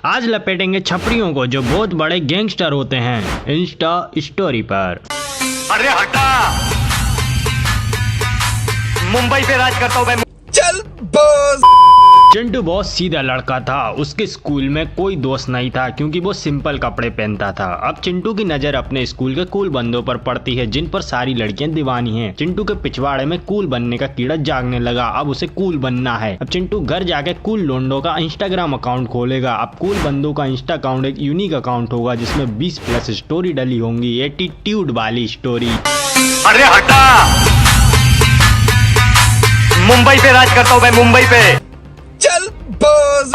आज लपेटेंगे छपरियों को जो बहुत बड़े गैंगस्टर होते हैं इंस्टा स्टोरी पर। अरे हटा, मुंबई पे राज करता हूँ मैं। चल बस। चिंटू बहुत सीधा लड़का था। उसके स्कूल में कोई दोस्त नहीं था क्योंकि वो सिंपल कपड़े पहनता था। अब चिंटू की नजर अपने स्कूल के कूल बंदों पर पड़ती है जिन पर सारी लड़कियां दीवानी हैं। चिंटू के पिछवाड़े में कूल बनने का कीड़ा जागने लगा। अब उसे कूल बनना है। अब चिंटू घर जाके कूल लोंडो का इंस्टाग्राम अकाउंट खोलेगा। अब कूल बंदों का इंस्टा अकाउंट एक यूनिक अकाउंट होगा जिसमें 20+ स्टोरी डली होंगी, एटीट्यूड वाली स्टोरी। अरे हटा, मुंबई पे राज करता हूँ मैं, मुंबई पे। चल बस।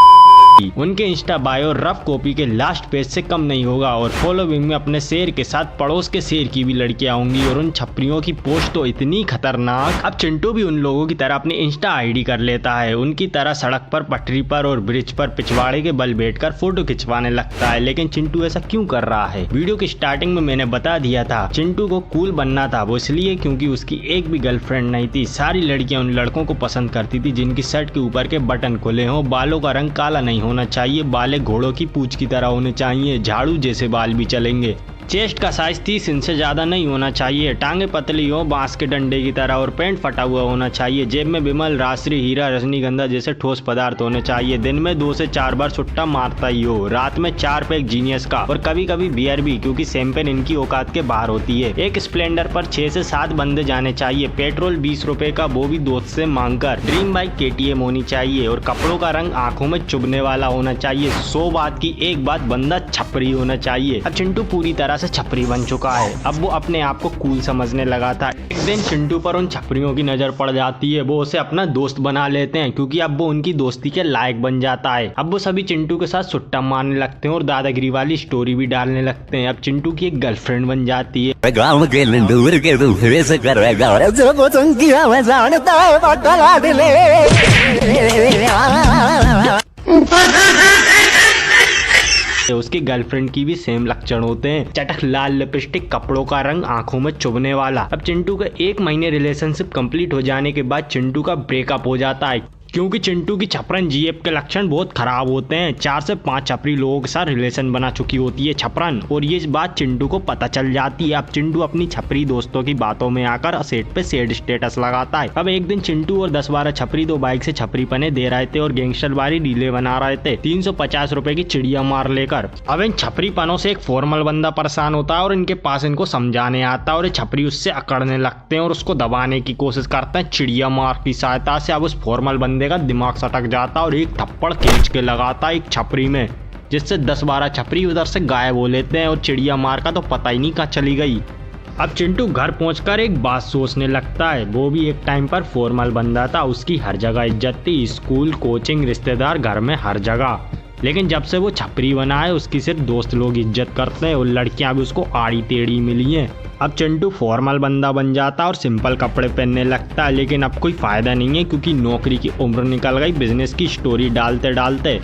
उनके इंस्टा बायो रफ कॉपी के लास्ट पेज से कम नहीं होगा और फॉलोइंग में अपने शेर के साथ पड़ोस के शेर की भी लड़कियां होंगी और उन छपरियों की पोस्ट तो इतनी खतरनाक। अब चिंटू भी उन लोगों की तरह अपनी इंस्टा आईडी कर लेता है। उनकी तरह सड़क पर, पटरी पर और ब्रिज पर पिछवाड़े के बल बैठकर फोटो खिंचवाने लगता है। लेकिन चिंटू ऐसा क्यों कर रहा है? वीडियो की स्टार्टिंग में मैंने बता दिया था चिंटू को कूल बनना था। वो इसलिए क्योंकि उसकी एक भी गर्लफ्रेंड नहीं थी। सारी लड़कियां उन लड़कों को पसंद करती थी जिनकी शर्ट के ऊपर के बटन खुले हों, बालों का रंग काला नहीं होना चाहिए, बाले घोड़ों की पूंछ की तरह होने चाहिए, झाड़ू जैसे बाल भी चलेंगे, चेस्ट का साइज 30 इंच से ज्यादा नहीं होना चाहिए, टांगे पतली हो बांस के डंडे की तरह और पैंट फटा हुआ होना चाहिए, जेब में बिमल, रासरी, हीरा, रजनीगंधा जैसे ठोस पदार्थ होने चाहिए, दिन में 2 से 4 बार सुट्टा मारता ही हो, रात में 4 पैक जीनियस का और कभी कभी बियर भी क्योंकि शैंपेन इनकी औकात के बाहर होती है। एक स्प्लेंडर पर 6 से 7 बंदे जाने चाहिए, पेट्रोल 20 रुपए का वो भी दोस्त से मांगकर, ड्रीम बाइक KTM होनी चाहिए और कपड़ों का रंग आंखों में चुभने वाला होना चाहिए। 100 बात की एक बात, बंदा छपरी होना चाहिए। अब चिंटू पूरी तरह से छपरी बन चुका है। अब वो अपने आप को कूल समझने लगा था। एक दिन चिंटू पर उन छपरियों की नजर पड़ जाती है। वो उसे अपना दोस्त बना लेते हैं क्योंकि अब वो उनकी दोस्ती के लायक बन जाता है। अब वो सभी चिंटू के साथ सुट्टा मारने लगते हैं और दादागिरी वाली स्टोरी भी डालने लगते हैं। अब चिंटू की एक गर्लफ्रेंड बन जाती है। उसकी गर्लफ्रेंड की भी सेम लक्षण होते हैं, चटक लाल लिपस्टिक, कपड़ों का रंग आंखों में चुभने वाला। अब चिंटू का 1 महीने रिलेशनशिप कंप्लीट हो जाने के बाद चिंटू का ब्रेकअप हो जाता है क्योंकि चिंटू की छपरन जीएफ के लक्षण बहुत खराब होते हैं। 4 से 5 छपरी लोगों के साथ रिलेशन बना चुकी होती है छपरन और ये बात चिंटू को पता चल जाती है। अब चिंटू अपनी छपरी दोस्तों की बातों में आकर सेट पे सैड स्टेटस लगाता है। अब एक दिन चिंटू और 10-12 छपरी 2 बाइक से छपरी पने दे रहे थे और गैंगस्टर वाली रीले बना रहे थे 350 रुपए की चिड़िया मार लेकर। अब इन छपरी पनों से एक फॉर्मल बंदा परेशान होता है और इनके पास इनको समझाने आता है और छपरी उससे अकड़ने लगते हैं और उसको दबाने की कोशिश करते हैं चिड़िया मार की सहायता से। अब उस फॉर्मल बंदे का दिमाग सटक जाता और एक थप्पड़ खींच के लगाता एक छपरी में, जिससे 10-12 छपरी उधर से गायब हो लेते हैं और चिड़िया मार का तो पता ही नहीं कहाँ चली गई। अब चिंटू घर पहुंचकर एक बात सोचने लगता है। वो भी एक टाइम पर फॉर्मल बंदा था, उसकी हर जगह इज्जत थी, स्कूल, कोचिंग, रिश्तेदार, घर में हर जगह। लेकिन जब से वो छपरी बना है उसकी सिर्फ दोस्त लोग इज्जत करते हैं और लड़कियां भी उसको आड़ी टेढ़ी मिली हैं। अब चिंटू फॉर्मल बंदा बन जाता और सिंपल कपड़े पहनने लगता है। लेकिन अब कोई फायदा नहीं है क्योंकि नौकरी की उम्र निकल गई बिजनेस की स्टोरी डालते डालते।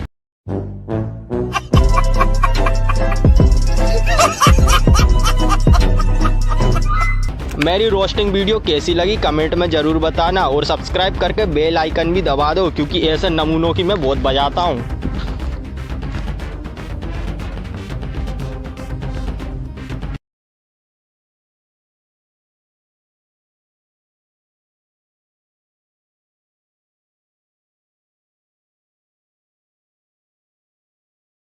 मेरी रोस्टिंग वीडियो कैसी लगी कमेंट में जरूर बताना और सब्सक्राइब करके बेल आइकन भी दबा दो क्योंकि ऐसे नमूनों की मैं बहुत बजाता हूँ।